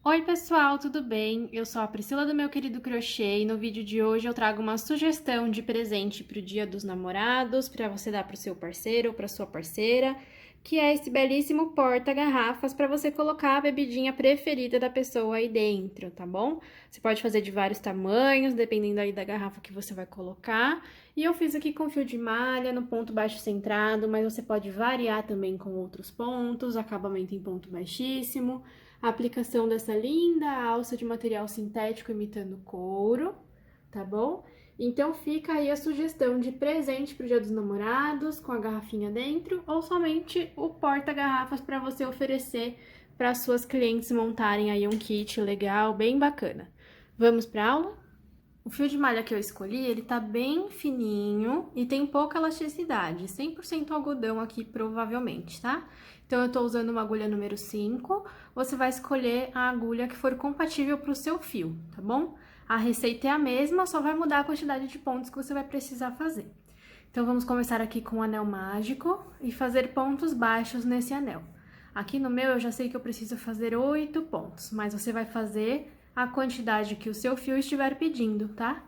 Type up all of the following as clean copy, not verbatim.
Oi pessoal, tudo bem? Eu sou a Priscila do Meu Querido Crochê e no vídeo de hoje eu trago uma sugestão de presente para o Dia dos Namorados, para você dar para o seu parceiro ou para sua parceira, que é esse belíssimo porta-garrafas para você colocar a bebidinha preferida da pessoa aí dentro, tá bom? Você pode fazer de vários tamanhos, dependendo aí da garrafa que você vai colocar. E eu fiz aqui com fio de malha, no ponto baixo centrado, mas você pode variar também com outros pontos, acabamento em ponto baixíssimo. A aplicação dessa linda alça de material sintético imitando couro, tá bom? Então fica aí a sugestão de presente para o Dia dos Namorados, com a garrafinha dentro, ou somente o porta-garrafas para você oferecer para suas clientes montarem aí um kit legal, bem bacana. Vamos para aula? O fio de malha que eu escolhi, ele tá bem fininho e tem pouca elasticidade, 100% algodão aqui provavelmente, tá? Então, eu tô usando uma agulha número 5, você vai escolher a agulha que for compatível pro seu fio, tá bom? A receita é a mesma, só vai mudar a quantidade de pontos que você vai precisar fazer. Então, vamos começar aqui com o anel mágico e fazer pontos baixos nesse anel. Aqui no meu, eu já sei que eu preciso fazer 8 pontos, mas você vai fazer a quantidade que o seu fio estiver pedindo, tá?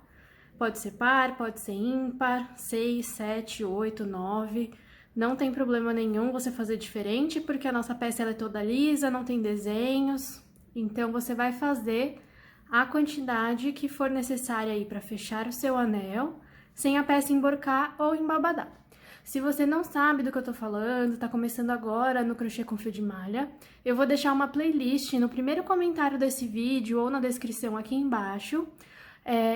Pode ser par, pode ser ímpar, 6, 7, 8, 9. Não tem problema nenhum você fazer diferente, porque a nossa peça ela é toda lisa, não tem desenhos. Então, você vai fazer a quantidade que for necessária aí para fechar o seu anel, sem a peça emborcar ou embabadar. Se você não sabe do que eu tô falando, tá começando agora no crochê com fio de malha, eu vou deixar uma playlist no primeiro comentário desse vídeo ou na descrição aqui embaixo.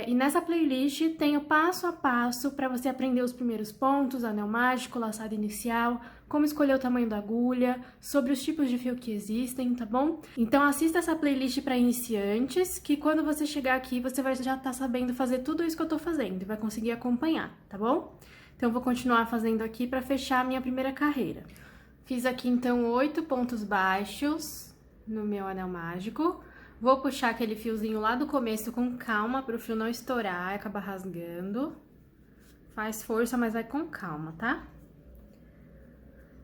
E nessa playlist tem o passo a passo para você aprender os primeiros pontos, anel mágico, laçado inicial, como escolher o tamanho da agulha, sobre os tipos de fio que existem, tá bom? Então assista essa playlist para iniciantes, que quando você chegar aqui você vai já estar sabendo fazer tudo isso que eu tô fazendo e vai conseguir acompanhar, tá bom? Então, eu vou continuar fazendo aqui para fechar a minha primeira carreira. Fiz aqui, então, 8 pontos baixos no meu anel mágico. Vou puxar aquele fiozinho lá do começo com calma, para o fio não estourar e acabar rasgando. Faz força, mas vai com calma, tá?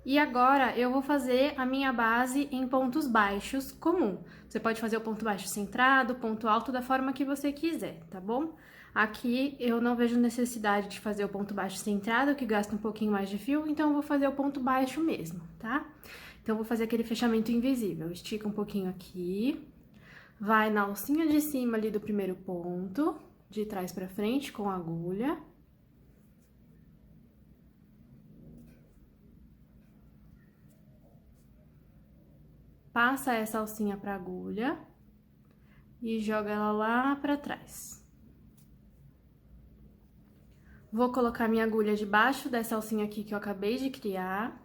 E agora, eu vou fazer a minha base em pontos baixos comum. Você pode fazer o ponto baixo centrado, ponto alto, da forma que você quiser, tá bom? Aqui, eu não vejo necessidade de fazer o ponto baixo centrado, que gasta um pouquinho mais de fio, então eu vou fazer o ponto baixo mesmo, tá? Então, eu vou fazer aquele fechamento invisível. Estica um pouquinho aqui, vai na alcinha de cima ali do primeiro ponto, de trás pra frente com a agulha. Passa essa alcinha pra agulha e joga ela lá pra trás. Vou colocar minha agulha debaixo dessa alcinha aqui que eu acabei de criar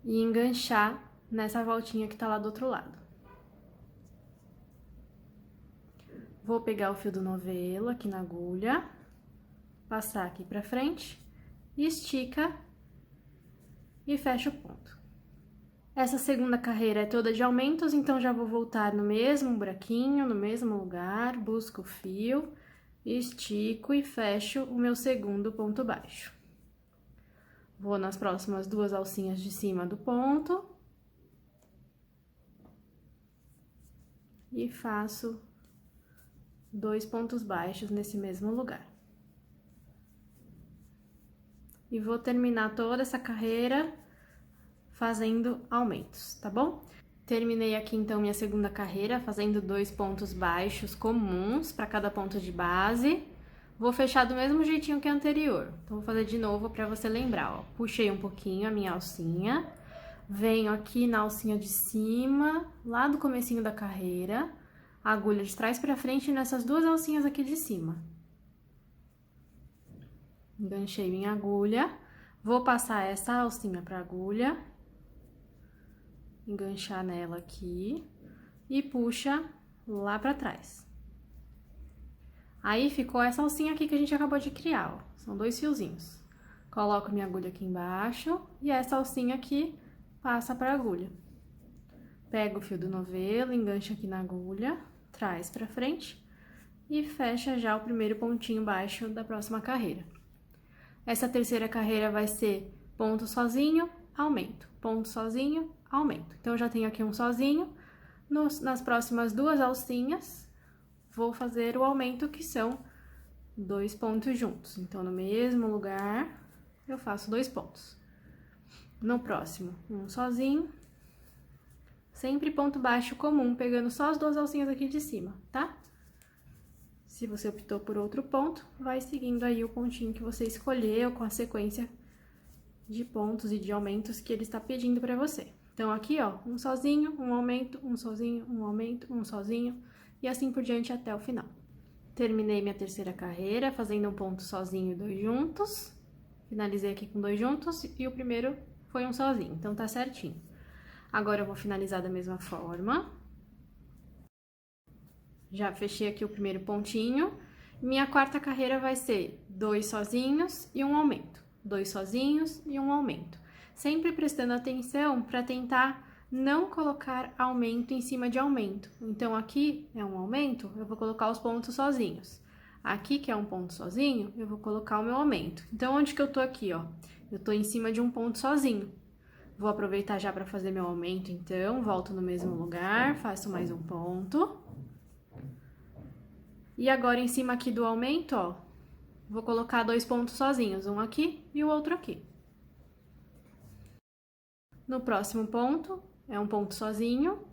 e enganchar nessa voltinha que tá lá do outro lado. Vou pegar o fio do novelo aqui na agulha, passar aqui pra frente, estica e fecha o ponto. Essa segunda carreira é toda de aumentos, então já vou voltar no mesmo buraquinho, no mesmo lugar, busco o fio, estico e fecho o meu segundo ponto baixo. Vou nas próximas duas alcinhas de cima do ponto e faço 2 pontos baixos nesse mesmo lugar. E vou terminar toda essa carreira fazendo aumentos, tá bom? Terminei aqui, então, minha segunda carreira, fazendo 2 pontos baixos comuns para cada ponto de base. Vou fechar do mesmo jeitinho que a anterior. Então, vou fazer de novo para você lembrar, ó. Puxei um pouquinho a minha alcinha, venho aqui na alcinha de cima, lá do comecinho da carreira, agulha de trás para frente nessas duas alcinhas aqui de cima. Enganchei minha agulha, vou passar essa alcinha para agulha, enganchar nela aqui e puxa lá pra trás. Aí, ficou essa alcinha aqui que a gente acabou de criar, ó. São 2 fiozinhos. Coloco minha agulha aqui embaixo e essa alcinha aqui passa pra agulha. Pego o fio do novelo, engancha aqui na agulha, traz pra frente e fecha já o primeiro pontinho baixo da próxima carreira. Essa terceira carreira vai ser ponto sozinho, aumento, ponto sozinho, aumento. Então, eu já tenho aqui um sozinho, Nas próximas duas alcinhas, vou fazer o aumento, que são 2 pontos juntos. Então, no mesmo lugar, eu faço 2 pontos. No próximo, um sozinho. Sempre ponto baixo comum, pegando só as duas alcinhas aqui de cima, tá? Se você optou por outro ponto, vai seguindo aí o pontinho que você escolheu, com a sequência de pontos e de aumentos que ele está pedindo pra você. Então, aqui, ó, um sozinho, um aumento, um sozinho, um aumento, um sozinho, e assim por diante até o final. Terminei minha terceira carreira, fazendo um ponto sozinho e 2 juntos. Finalizei aqui com 2 juntos, e o primeiro foi um sozinho, então tá certinho. Agora, eu vou finalizar da mesma forma. Já fechei aqui o primeiro pontinho. Minha quarta carreira vai ser 2 sozinhos e um aumento. 2 sozinhos e um aumento. Sempre prestando atenção para tentar não colocar aumento em cima de aumento. Então, aqui é um aumento, eu vou colocar os pontos sozinhos. Aqui, que é um ponto sozinho, eu vou colocar o meu aumento. Então, onde que eu tô aqui, ó? Eu tô em cima de um ponto sozinho. Vou aproveitar já para fazer meu aumento, então, volto no mesmo lugar, faço mais um ponto. E agora, em cima aqui do aumento, ó, vou colocar 2 pontos sozinhos, um aqui e o outro aqui. No próximo ponto, é um ponto sozinho,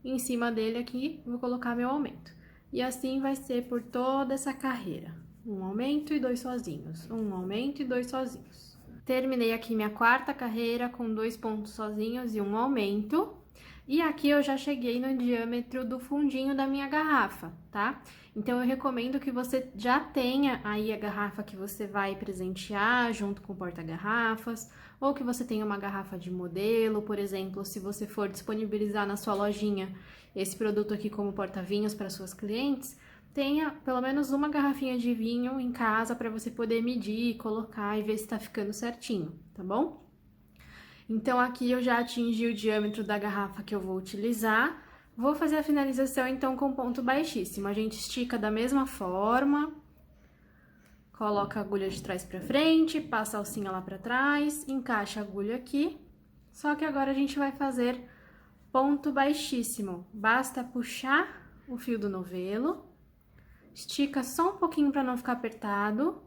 em cima dele aqui, vou colocar meu aumento. E assim vai ser por toda essa carreira. Um aumento e 2 sozinhos, um aumento e 2 sozinhos. Terminei aqui minha quarta carreira com 2 pontos sozinhos e um aumento. E aqui eu já cheguei no diâmetro do fundinho da minha garrafa, tá? Então, eu recomendo que você já tenha aí a garrafa que você vai presentear junto com o porta-garrafas, ou que você tenha uma garrafa de modelo, por exemplo, se você for disponibilizar na sua lojinha esse produto aqui como porta-vinhos para suas clientes, tenha pelo menos uma garrafinha de vinho em casa para você poder medir, colocar e ver se tá ficando certinho, tá bom? Então, aqui eu já atingi o diâmetro da garrafa que eu vou utilizar. Vou fazer a finalização, então, com ponto baixíssimo. A gente estica da mesma forma, coloca a agulha de trás pra frente, passa a alcinha lá pra trás, encaixa a agulha aqui. Só que agora a gente vai fazer ponto baixíssimo. Basta puxar o fio do novelo, estica só um pouquinho pra não ficar apertado,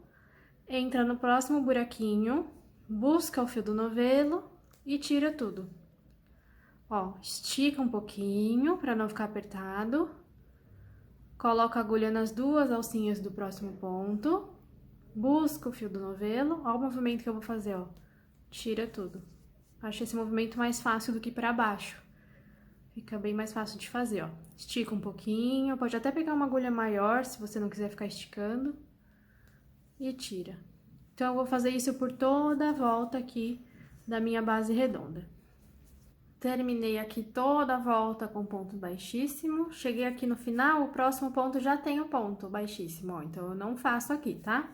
entra no próximo buraquinho, busca o fio do novelo e tira tudo. Ó, estica um pouquinho para não ficar apertado. Coloca a agulha nas duas alcinhas do próximo ponto. Busca o fio do novelo. Ó o movimento que eu vou fazer, ó. Tira tudo. Acho esse movimento mais fácil do que para baixo. Fica bem mais fácil de fazer, ó. Estica um pouquinho. Pode até pegar uma agulha maior, se você não quiser ficar esticando. E tira. Então, eu vou fazer isso por toda a volta aqui da minha base redonda. Terminei aqui toda a volta com ponto baixíssimo. Cheguei aqui no final, o próximo ponto já tem o ponto baixíssimo, ó. Então, eu não faço aqui, tá?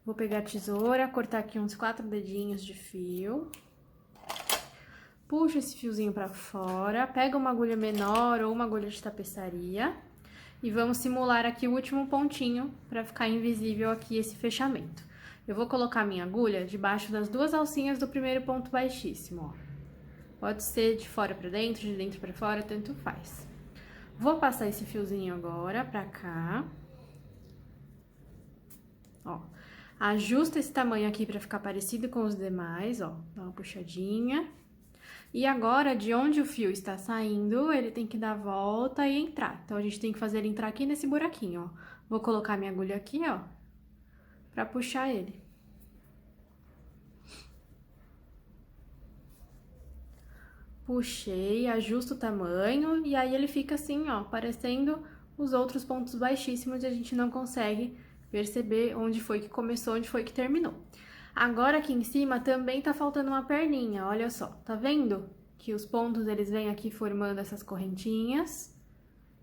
Vou pegar a tesoura, cortar aqui uns 4 dedinhos de fio. Puxa esse fiozinho pra fora, pega uma agulha menor ou uma agulha de tapeçaria. E vamos simular aqui o último pontinho pra ficar invisível aqui esse fechamento. Eu vou colocar minha agulha debaixo das duas alcinhas do primeiro ponto baixíssimo, ó. Pode ser de fora pra dentro, de dentro pra fora, tanto faz. Vou passar esse fiozinho agora pra cá. Ó, ajusta esse tamanho aqui pra ficar parecido com os demais, ó. Dá uma puxadinha. E agora, de onde o fio está saindo, ele tem que dar a volta e entrar. Então, a gente tem que fazer ele entrar aqui nesse buraquinho, ó. Vou colocar minha agulha aqui, ó, pra puxar ele. Puxei, ajusto o tamanho e aí ele fica assim, ó, parecendo os outros pontos baixíssimos e a gente não consegue perceber onde foi que começou, onde foi que terminou. Agora aqui em cima também tá faltando uma perninha, olha só, tá vendo? Que os pontos eles vêm aqui formando essas correntinhas.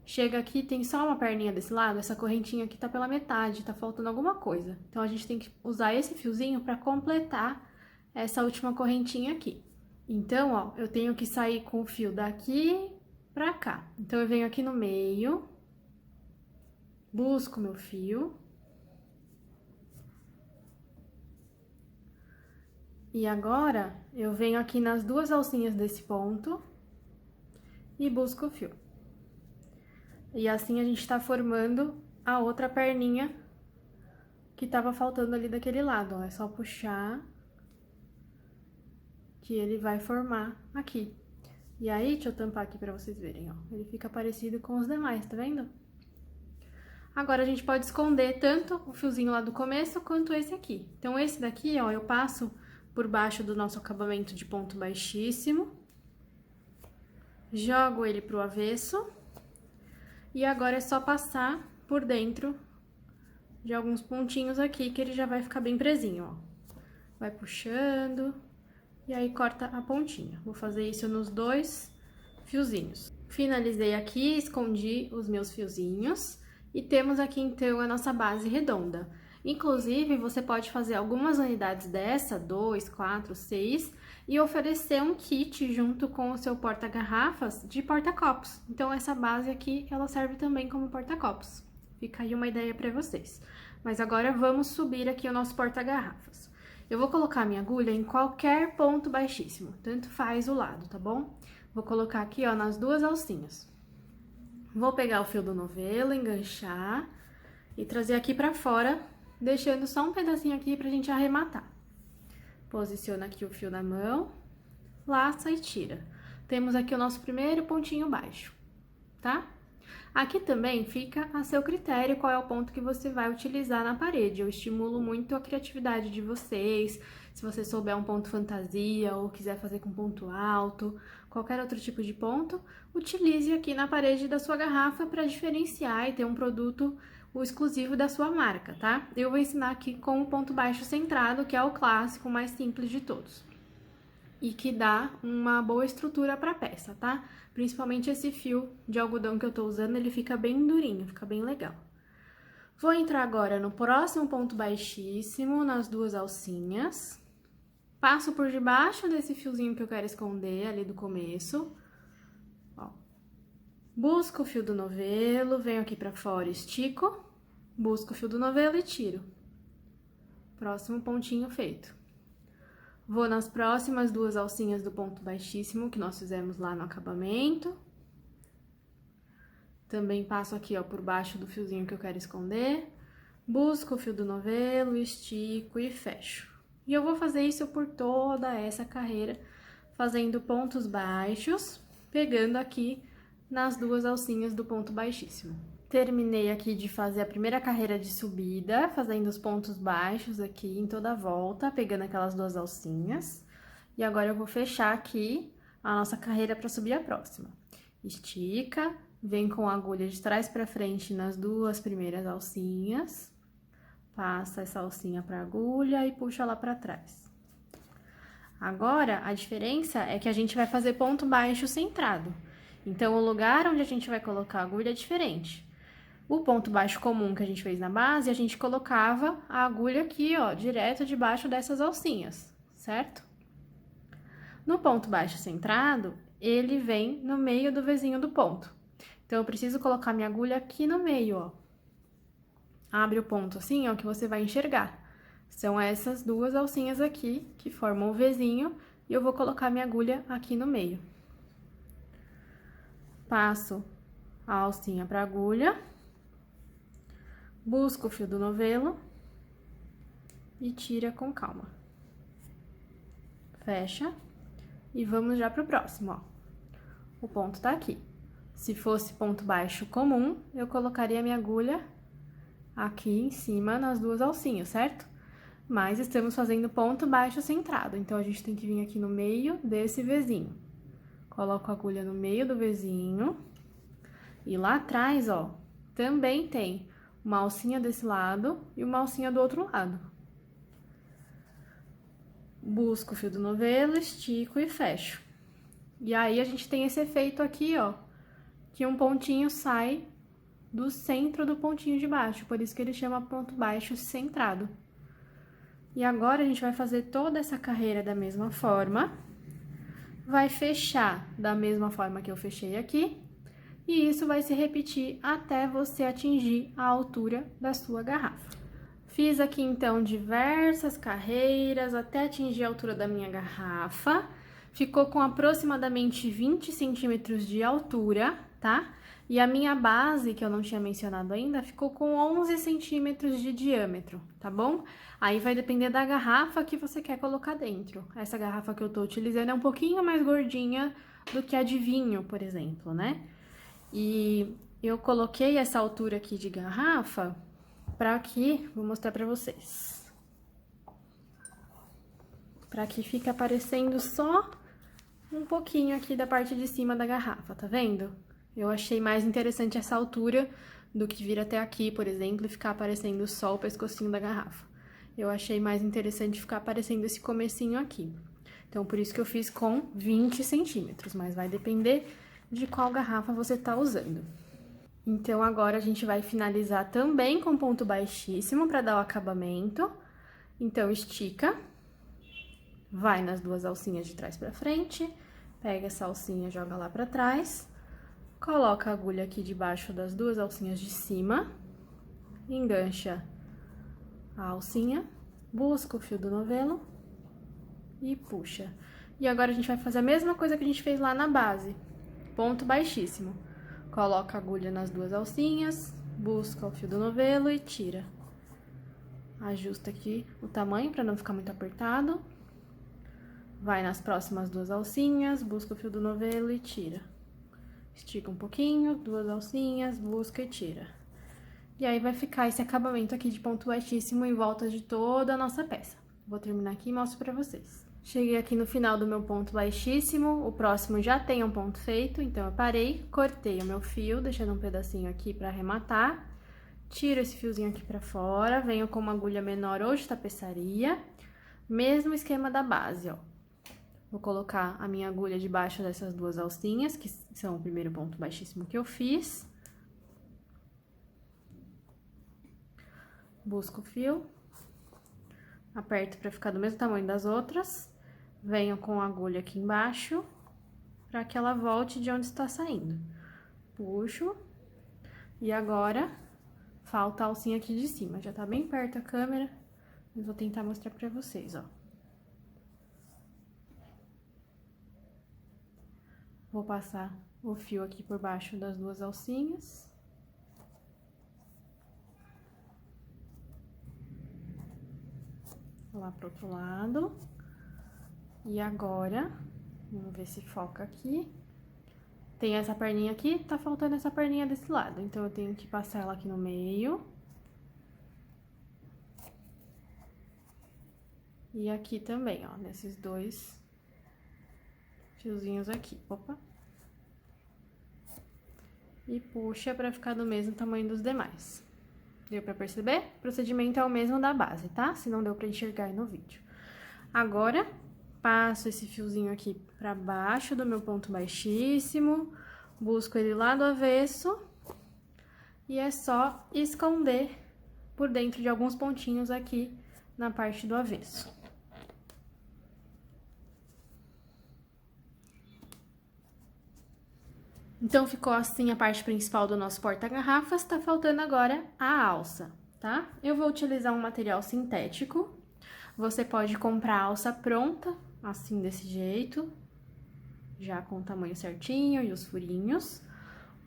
Chega aqui, tem só uma perninha desse lado, essa correntinha aqui tá pela metade, tá faltando alguma coisa. Então, a gente tem que usar esse fiozinho pra completar essa última correntinha aqui. Então, ó, eu tenho que sair com o fio daqui pra cá. Então, eu venho aqui no meio, busco meu fio. E agora, eu venho aqui nas duas alcinhas desse ponto e busco o fio. E assim a gente tá formando a outra perninha que tava faltando ali daquele lado, ó. É só puxar que ele vai formar aqui. E aí, deixa eu tampar aqui pra vocês verem, ó. Ele fica parecido com os demais, tá vendo? Agora, a gente pode esconder tanto o fiozinho lá do começo, quanto esse aqui. Então, esse daqui, ó, eu passo por baixo do nosso acabamento de ponto baixíssimo. Jogo ele pro avesso. E agora é só passar por dentro de alguns pontinhos aqui, que ele já vai ficar bem presinho, ó. Vai puxando, e aí corta a pontinha. Vou fazer isso nos 2 fiozinhos. Finalizei aqui, escondi os meus fiozinhos, e temos aqui, então, a nossa base redonda. Inclusive, você pode fazer algumas unidades dessa, 2, 4, 6, e oferecer um kit junto com o seu porta-garrafas de porta-copos. Então, essa base aqui, ela serve também como porta-copos. Fica aí uma ideia para vocês. Mas agora, vamos subir aqui o nosso porta-garrafas. Eu vou colocar minha agulha em qualquer ponto baixíssimo, tanto faz o lado, tá bom? Vou colocar aqui, ó, nas 2 alcinhas. Vou pegar o fio do novelo, enganchar e trazer aqui pra fora, deixando só um pedacinho aqui pra gente arrematar. Posiciona aqui o fio na mão, laça e tira. Temos aqui o nosso primeiro pontinho baixo, tá? Aqui também fica a seu critério qual é o ponto que você vai utilizar na parede. Eu estimulo muito a criatividade de vocês. Se você souber um ponto fantasia ou quiser fazer com ponto alto, qualquer outro tipo de ponto, utilize aqui na parede da sua garrafa para diferenciar e ter um produto o exclusivo da sua marca, tá? Eu vou ensinar aqui com o ponto baixo centrado, que é o clássico, mais simples de todos. E que dá uma boa estrutura para a peça, tá? Principalmente esse fio de algodão que eu tô usando, ele fica bem durinho, fica bem legal. Vou entrar agora no próximo ponto baixíssimo, nas 2 alcinhas. Passo por debaixo desse fiozinho que eu quero esconder ali do começo. Ó. Busco o fio do novelo, venho aqui pra fora, estico. Busco o fio do novelo e tiro. Próximo pontinho feito. Vou nas próximas 2 alcinhas do ponto baixíssimo que nós fizemos lá no acabamento. Também passo aqui, ó, por baixo do fiozinho que eu quero esconder. Busco o fio do novelo, estico e fecho. E eu vou fazer isso por toda essa carreira, fazendo pontos baixos, pegando aqui nas 2 alcinhas do ponto baixíssimo. Terminei aqui de fazer a primeira carreira de subida, fazendo os pontos baixos aqui em toda a volta, pegando aquelas 2 alcinhas. E agora eu vou fechar aqui a nossa carreira para subir a próxima. Estica, vem com a agulha de trás para frente nas 2 primeiras alcinhas. Passa essa alcinha para a agulha e puxa lá para trás. Agora, a diferença é que a gente vai fazer ponto baixo centrado. Então, o lugar onde a gente vai colocar a agulha é diferente. O ponto baixo comum que a gente fez na base, a gente colocava a agulha aqui, ó, direto debaixo dessas alcinhas, certo? No ponto baixo centrado, ele vem no meio do Vzinho do ponto. Então, eu preciso colocar minha agulha aqui no meio, ó. Abre o ponto assim, ó, que você vai enxergar. São essas 2 alcinhas aqui que formam o Vzinho e eu vou colocar minha agulha aqui no meio. Passo a alcinha para a agulha. Busca o fio do novelo e tira com calma. Fecha e vamos já pro próximo, ó. O ponto tá aqui. Se fosse ponto baixo comum, eu colocaria minha agulha aqui em cima nas 2 alcinhas, certo? Mas estamos fazendo ponto baixo centrado, então a gente tem que vir aqui no meio desse Vzinho. Coloco a agulha no meio do Vzinho e lá atrás, ó, também tem uma alcinha desse lado e uma alcinha do outro lado. Busco o fio do novelo, estico e fecho. E aí, a gente tem esse efeito aqui, ó, que um pontinho sai do centro do pontinho de baixo, por isso que ele chama ponto baixo centrado. E agora, a gente vai fazer toda essa carreira da mesma forma, vai fechar da mesma forma que eu fechei aqui, e isso vai se repetir até você atingir a altura da sua garrafa. Fiz aqui, então, diversas carreiras até atingir a altura da minha garrafa. Ficou com aproximadamente 20 centímetros de altura. tá? E a minha base, que eu não tinha mencionado ainda, ficou com 11 centímetros de diâmetro, tá bom? Aí vai depender da garrafa que você quer colocar dentro. Essa garrafa que eu tô utilizando é um pouquinho mais gordinha do que a de vinho, por exemplo, né? E eu coloquei essa altura aqui de garrafa pra aqui, vou mostrar pra vocês. Pra que fique aparecendo só um pouquinho aqui da parte de cima da garrafa, tá vendo? Eu achei mais interessante essa altura do que vir até aqui, por exemplo, e ficar aparecendo só o pescocinho da garrafa. Eu achei mais interessante ficar aparecendo esse comecinho aqui. Então, por isso que eu fiz com 20 centímetros, mas vai depender de qual garrafa você tá usando. Então, agora a gente vai finalizar também com ponto baixíssimo para dar o acabamento. Então, estica, vai nas duas alcinhas de trás pra frente, pega essa alcinha, joga lá pra trás, coloca a agulha aqui debaixo das duas alcinhas de cima, engancha a alcinha, busca o fio do novelo e puxa. E agora a gente vai fazer a mesma coisa que a gente fez lá na base, ponto baixíssimo. Coloca a agulha nas duas alcinhas, busca o fio do novelo e tira. Ajusta aqui o tamanho para não ficar muito apertado. Vai nas próximas duas alcinhas, busca o fio do novelo e tira. Estica um pouquinho, duas alcinhas, busca e tira. E aí vai ficar esse acabamento aqui de ponto baixíssimo em volta de toda a nossa peça. Vou terminar aqui e mostro pra vocês. Cheguei aqui no final do meu ponto baixíssimo, o próximo já tem um ponto feito, então eu parei, cortei o meu fio, deixando um pedacinho aqui pra arrematar. Tiro esse fiozinho aqui pra fora, venho com uma agulha menor ou de tapeçaria. Mesmo esquema da base, ó. Vou colocar a minha agulha debaixo dessas duas alcinhas, que são o primeiro ponto baixíssimo que eu fiz. Busco o fio. Aperto pra ficar do mesmo tamanho das outras. Venho com a agulha aqui embaixo, pra que ela volte de onde está saindo. Puxo. E agora, falta a alcinha aqui de cima. Já tá bem perto a câmera, mas vou tentar mostrar pra vocês, ó. Vou passar o fio aqui por baixo das duas alcinhas. Vou lá pro outro lado. E agora, vamos ver se foca aqui. Tem essa perninha aqui, tá faltando essa perninha desse lado. Então, eu tenho que passar ela aqui no meio. E aqui também, ó, nesses dois fiozinhos aqui. Opa! E puxa pra ficar do mesmo tamanho dos demais. Deu pra perceber? O procedimento é o mesmo da base, tá? Se não deu pra enxergar aí no vídeo. Agora, passo esse fiozinho aqui pra baixo do meu ponto baixíssimo, busco ele lá do avesso, e é só esconder por dentro de alguns pontinhos aqui na parte do avesso. Então, ficou assim a parte principal do nosso porta-garrafas, tá faltando agora a alça, tá? Eu vou utilizar um material sintético, você pode comprar a alça pronta, assim, desse jeito, já com o tamanho certinho e os furinhos,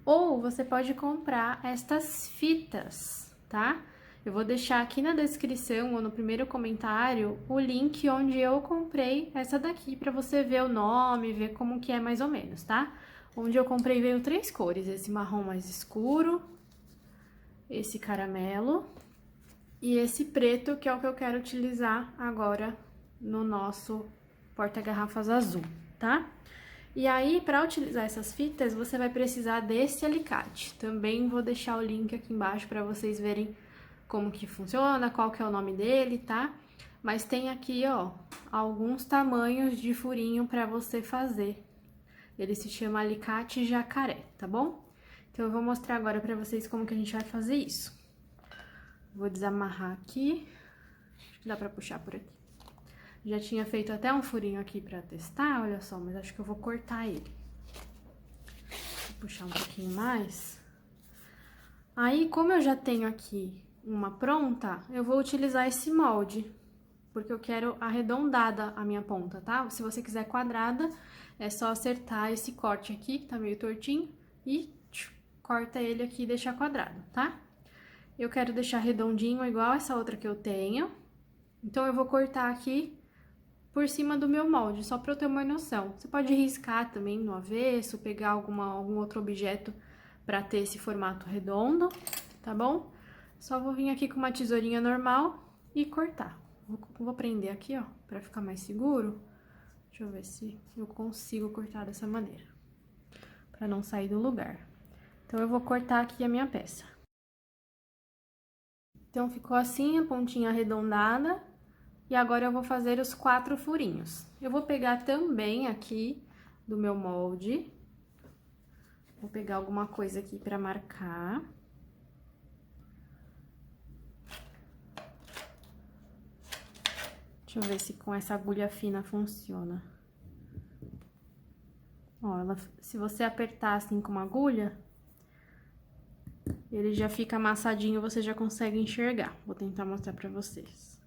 ou você pode comprar estas fitas, tá? Eu vou deixar aqui na descrição ou no primeiro comentário o link onde eu comprei essa daqui, pra você ver o nome, ver como que é mais ou menos, tá? Onde eu comprei veio 3 cores, esse marrom mais escuro, esse caramelo e esse preto, que é o que eu quero utilizar agora no nosso porta-garrafas azul, tá? E aí, para utilizar essas fitas, você vai precisar desse alicate. Também vou deixar o link aqui embaixo para vocês verem como que funciona, qual que é o nome dele, tá? Mas tem aqui, ó, alguns tamanhos de furinho para você fazer. Ele se chama alicate jacaré, tá bom? Então, eu vou mostrar agora pra vocês como que a gente vai fazer isso. Vou desamarrar aqui. Acho que dá pra puxar por aqui. Já tinha feito até um furinho aqui pra testar, olha só, mas acho que eu vou cortar ele. Vou puxar um pouquinho mais. Aí, como eu já tenho aqui uma pronta, eu vou utilizar esse molde, porque eu quero arredondada a minha ponta, tá? Se você quiser quadrada, é só acertar esse corte aqui, que tá meio tortinho, e corta ele aqui e deixa quadrado, tá? Eu quero deixar redondinho igual essa outra que eu tenho. Então, eu vou cortar aqui por cima do meu molde, só pra eu ter uma noção. Você pode riscar também no avesso, pegar algum outro objeto pra ter esse formato redondo, tá bom? Só vou vir aqui com uma tesourinha normal e cortar. Vou prender aqui, ó, pra ficar mais seguro. Deixa eu ver se eu consigo cortar dessa maneira, pra não sair do lugar. Então, eu vou cortar aqui a minha peça. Então, ficou assim, a pontinha arredondada. E agora, eu vou fazer os 4 furinhos. Eu vou pegar também aqui do meu molde. Vou pegar alguma coisa aqui pra marcar. Deixa eu ver se com essa agulha fina funciona. Ó, se você apertar assim com uma agulha, ele já fica amassadinho, você já consegue enxergar. Vou tentar mostrar pra vocês.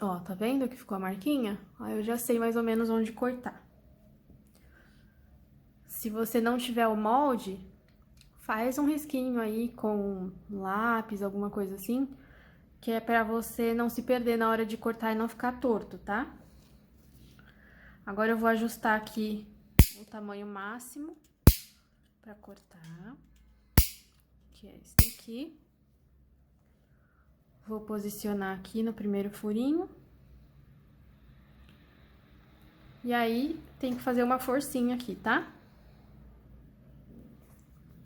Ó, tá vendo que ficou a marquinha? Aí eu já sei mais ou menos onde cortar. Se você não tiver o molde, faz um risquinho aí com lápis, alguma coisa assim, que é pra você não se perder na hora de cortar e não ficar torto, tá? Agora eu vou ajustar aqui o tamanho máximo pra cortar, que é esse daqui. Vou posicionar aqui no primeiro furinho. E aí, tem que fazer uma forcinha aqui, tá?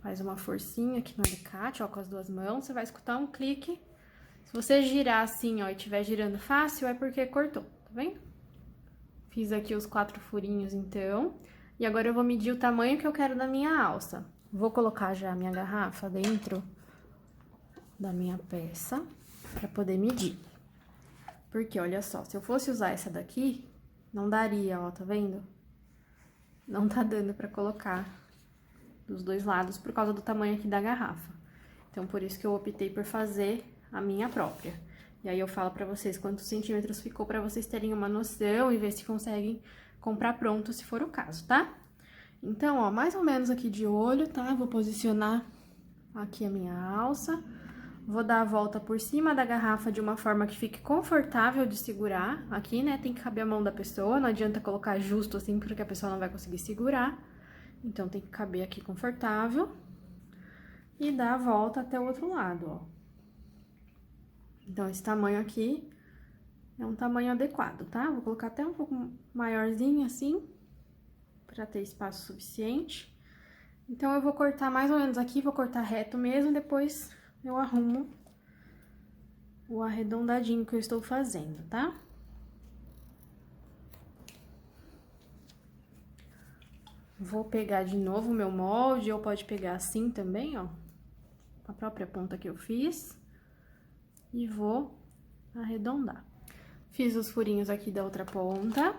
Faz uma forcinha aqui no alicate, ó, com as 2 mãos, você vai escutar um clique. Se você girar assim, ó, e estiver girando fácil, é porque cortou, tá vendo? Fiz aqui os 4 furinhos, então. E agora eu vou medir o tamanho que eu quero da minha alça. Vou colocar já a minha garrafa dentro da minha peça, pra poder medir. Porque, olha só, se eu fosse usar essa daqui, não daria, ó, tá vendo? Não tá dando pra colocar dos 2 lados por causa do tamanho aqui da garrafa. Então, por isso que eu optei por fazer a minha própria. E aí, eu falo pra vocês quantos centímetros ficou pra vocês terem uma noção e ver se conseguem comprar pronto, se for o caso, tá? Então, ó, mais ou menos aqui de olho, tá? Vou posicionar aqui a minha alça. Vou dar a volta por cima da garrafa de uma forma que fique confortável de segurar. Aqui, né, tem que caber a mão da pessoa, não adianta colocar justo assim, porque a pessoa não vai conseguir segurar. Então, tem que caber aqui confortável. E dar a volta até o outro lado, ó. Então, esse tamanho aqui é um tamanho adequado, tá? Vou colocar até um pouco maiorzinho assim, pra ter espaço suficiente. Então, eu vou cortar mais ou menos aqui, vou cortar reto mesmo, depois eu arrumo o arredondadinho que eu estou fazendo, tá? Vou pegar de novo o meu molde, ou pode pegar assim também, ó, a própria ponta que eu fiz, e vou arredondar. Fiz os furinhos aqui da outra ponta,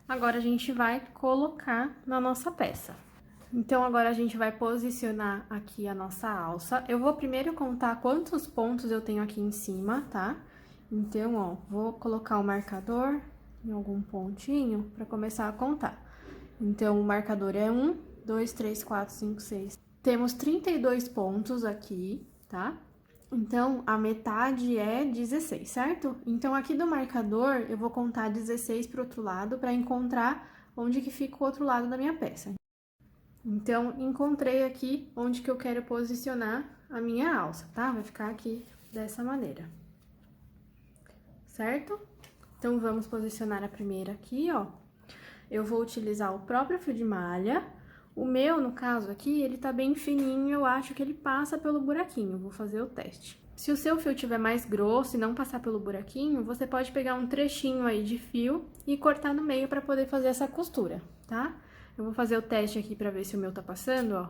agora a gente vai colocar na nossa peça. Então, agora a gente vai posicionar aqui a nossa alça. Eu vou primeiro contar quantos pontos eu tenho aqui em cima, tá? Então, ó, vou colocar o marcador em algum pontinho pra começar a contar. Então, o marcador é 1, 2, 3, 4, 5, 6. Temos 32 pontos aqui, tá? Então, a metade é 16, certo? Então, aqui do marcador, eu vou contar 16 pro outro lado pra encontrar onde que fica o outro lado da minha peça. Então, encontrei aqui onde que eu quero posicionar a minha alça, tá? Vai ficar aqui dessa maneira. Certo? Então, vamos posicionar a primeira aqui, ó. Eu vou utilizar o próprio fio de malha. O meu, no caso aqui, ele tá bem fininho, eu acho que ele passa pelo buraquinho. Vou fazer o teste. Se o seu fio tiver mais grosso e não passar pelo buraquinho, você pode pegar um trechinho aí de fio e cortar no meio pra poder fazer essa costura, tá? Eu vou fazer o teste aqui pra ver se o meu tá passando, ó.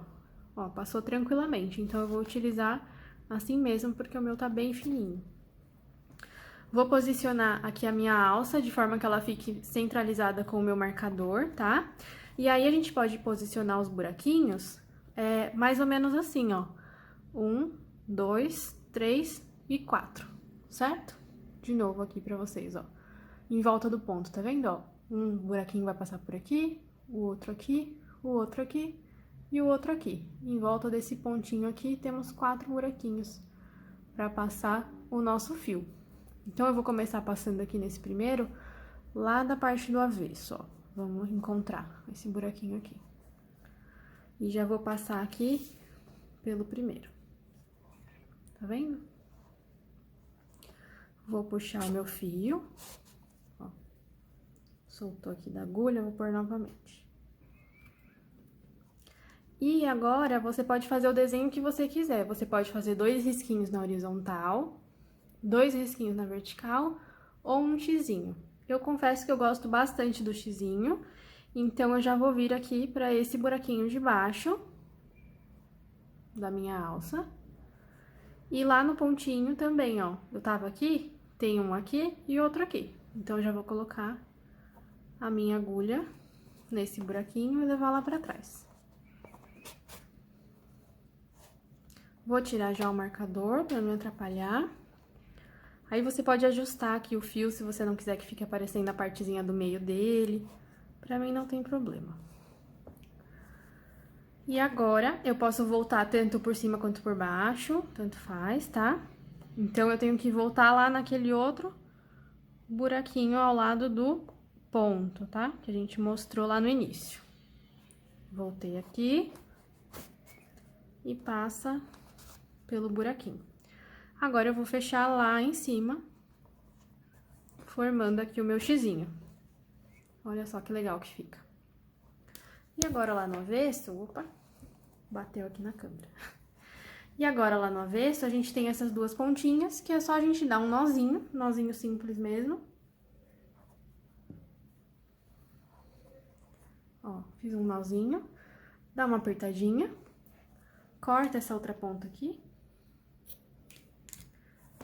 Ó, passou tranquilamente, então eu vou utilizar assim mesmo, porque o meu tá bem fininho. Vou posicionar aqui a minha alça, de forma que ela fique centralizada com o meu marcador, tá? E aí, a gente pode posicionar os buraquinhos, mais ou menos assim, ó. 1, 2, 3 e 4, certo? De novo aqui pra vocês, ó. Em volta do ponto, tá vendo, ó? Um buraquinho vai passar por aqui, o outro aqui e o outro aqui. Em volta desse pontinho aqui, temos 4 buraquinhos para passar o nosso fio. Então, eu vou começar passando aqui nesse primeiro, lá da parte do avesso, ó. Vamos encontrar esse buraquinho aqui. E já vou passar aqui pelo primeiro. Tá vendo? Vou puxar o meu fio, ó. Soltou aqui da agulha, vou pôr novamente. E agora, você pode fazer o desenho que você quiser. Você pode fazer 2 risquinhos na horizontal, 2 risquinhos na vertical ou um xizinho. Eu confesso que eu gosto bastante do xizinho, então eu já vou vir aqui para esse buraquinho de baixo da minha alça. E lá no pontinho também, ó, eu tava aqui, tem um aqui e outro aqui. Então, eu já vou colocar a minha agulha nesse buraquinho e levar lá pra trás. Vou tirar já o marcador pra não atrapalhar. Aí, você pode ajustar aqui o fio, se você não quiser que fique aparecendo a partezinha do meio dele. Pra mim, não tem problema. E agora, eu posso voltar tanto por cima quanto por baixo, tanto faz, tá? Então, eu tenho que voltar lá naquele outro buraquinho ao lado do ponto, tá? Que a gente mostrou lá no início. Voltei aqui e passa pelo buraquinho. Agora, eu vou fechar lá em cima, formando aqui o meu xizinho. Olha só que legal que fica. E agora, lá no avesso, opa, bateu aqui na câmera. E agora, lá no avesso, a gente tem essas 2 pontinhas, que é só a gente dar um nozinho simples mesmo. Ó, fiz um nozinho, dá uma apertadinha, corta essa outra ponta aqui.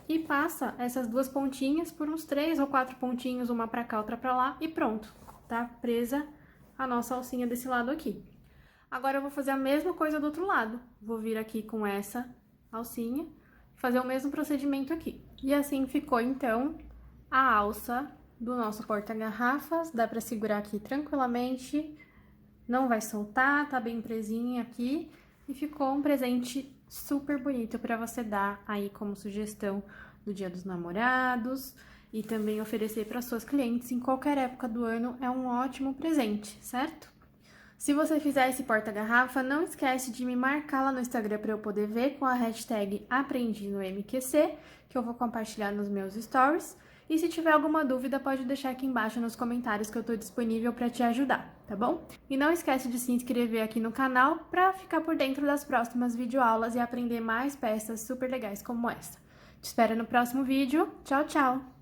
E passa essas 2 pontinhas por uns 3 ou 4 pontinhos, uma pra cá, outra pra lá, e pronto. Tá presa a nossa alcinha desse lado aqui. Agora, eu vou fazer a mesma coisa do outro lado. Vou vir aqui com essa alcinha, fazer o mesmo procedimento aqui. E assim ficou, então, a alça do nosso porta-garrafas. Dá pra segurar aqui tranquilamente, não vai soltar, tá bem presinha aqui. E ficou um presente super bonito pra você dar aí como sugestão do Dia dos Namorados. E também oferecer para suas clientes em qualquer época do ano é um ótimo presente, certo? Se você fizer esse porta-garrafa, não esquece de me marcar lá no Instagram para eu poder ver com a hashtag AprendiNoMQC, que eu vou compartilhar nos meus stories. E se tiver alguma dúvida, pode deixar aqui embaixo nos comentários que eu tô disponível para te ajudar, tá bom? E não esquece de se inscrever aqui no canal para ficar por dentro das próximas videoaulas e aprender mais peças super legais como essa. Te espero no próximo vídeo. Tchau, tchau!